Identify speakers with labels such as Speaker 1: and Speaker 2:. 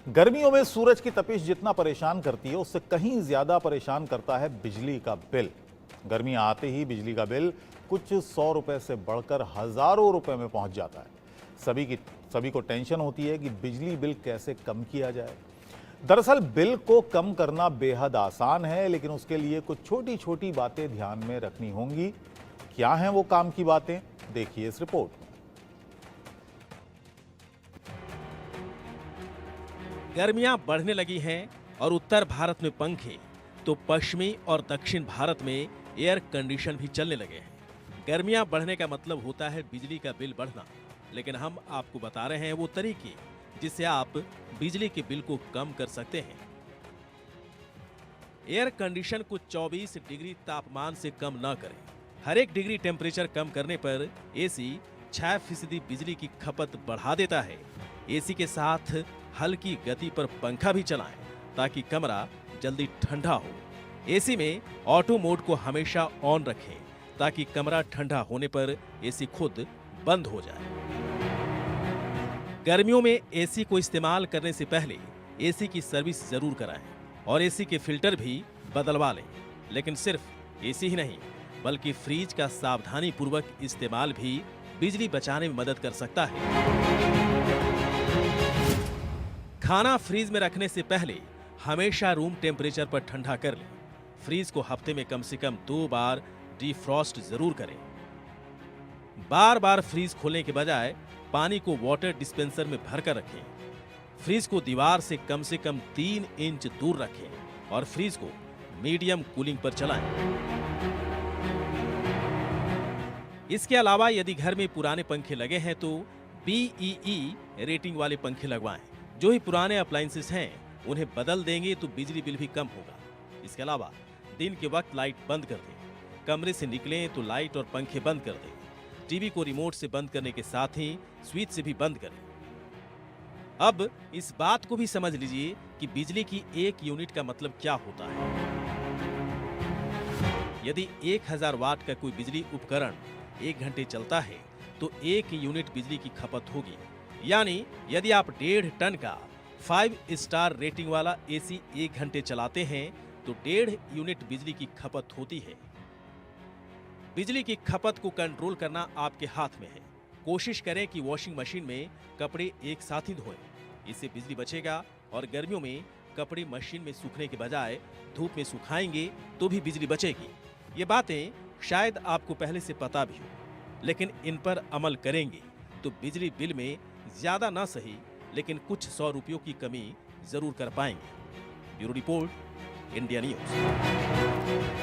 Speaker 1: गर्मियों में सूरज की तपिश जितना परेशान करती है उससे कहीं ज्यादा परेशान करता है बिजली का बिल। गर्मियां आते ही बिजली का बिल कुछ 100 रुपए से बढ़कर हजारों रुपए में पहुंच जाता है। सभी को टेंशन होती है कि बिजली बिल कैसे कम किया जाए। दरअसल बिल को कम करना बेहद आसान है, लेकिन उसके लिए कुछ छोटी छोटी बातें ध्यान में रखनी होंगी। क्या हैं वो काम की बातें, देखिए इस रिपोर्ट में।
Speaker 2: गर्मियां बढ़ने लगी हैं और उत्तर भारत में पंखे तो पश्चिमी और दक्षिण भारत में एयर कंडीशन भी चलने लगे हैं। गर्मियां बढ़ने का मतलब होता है बिजली का बिल बढ़ना, लेकिन हम आपको बता रहे हैं वो तरीके जिससे आप बिजली के बिल को कम कर सकते हैं। एयर कंडीशन को 24 डिग्री तापमान से कम न करें। हर 1 डिग्री टेम्परेचर कम करने पर एसी 6% बिजली की खपत बढ़ा देता है। एसी के साथ हल्की गति पर पंखा भी चलाएं ताकि कमरा जल्दी ठंडा हो। एसी में ऑटो मोड को हमेशा ऑन रखें ताकि कमरा ठंडा होने पर एसी खुद बंद हो जाए। गर्मियों में एसी को इस्तेमाल करने से पहले एसी की सर्विस जरूर कराएं और एसी के फिल्टर भी बदलवा लें। लेकिन सिर्फ एसी ही नहीं, बल्कि फ्रिज का सावधानी पूर्वक इस्तेमाल भी बिजली बचाने में मदद कर सकता है। खाना फ्रीज में रखने से पहले हमेशा रूम टेम्परेचर पर ठंडा कर लें। फ्रीज को हफ्ते में कम से कम 2 बार डीफ्रॉस्ट जरूर करें। बार बार फ्रीज खोलने के बजाय पानी को वाटर डिस्पेंसर में भरकर रखें। फ्रीज को दीवार से कम 3 इंच दूर रखें और फ्रीज को मीडियम कूलिंग पर चलाएं। इसके अलावा यदि घर में पुराने पंखे लगे हैं तो BEE रेटिंग वाले पंखे लगवाएं। जो ही पुराने अप्लायंसेस हैं उन्हें बदल देंगे तो बिजली बिल भी कम होगा। इसके अलावा दिन के वक्त लाइट बंद कर दें। कमरे से निकलें तो लाइट और पंखे बंद कर दें। टीवी को रिमोट से बंद करने के साथ ही स्विच से भी बंद करें। अब इस बात को भी समझ लीजिए कि बिजली की 1 यूनिट का मतलब क्या होता है। यदि 1000 वाट का कोई बिजली उपकरण 1 घंटे चलता है तो 1 यूनिट बिजली की खपत होगी। यानी यदि आप 1.5 टन का 5 स्टार रेटिंग वाला एसी 1 घंटे चलाते हैं तो 1.5 यूनिट बिजली की खपत होती है। बिजली की खपत को कंट्रोल करना आपके हाथ में है। कोशिश करें कि वॉशिंग मशीन में कपड़े एक साथ ही धोएं। इससे बिजली बचेगा और गर्मियों में कपड़े मशीन में सूखने के बजाय धूप में सुखाएंगे तो भी बिजली बचेगी। ये बातें शायद आपको पहले से पता भी हो, लेकिन इन पर अमल करेंगे तो बिजली बिल में ज्यादा ना सही लेकिन कुछ 100 रुपयों की कमी जरूर कर पाएंगे। Bureau report, India news.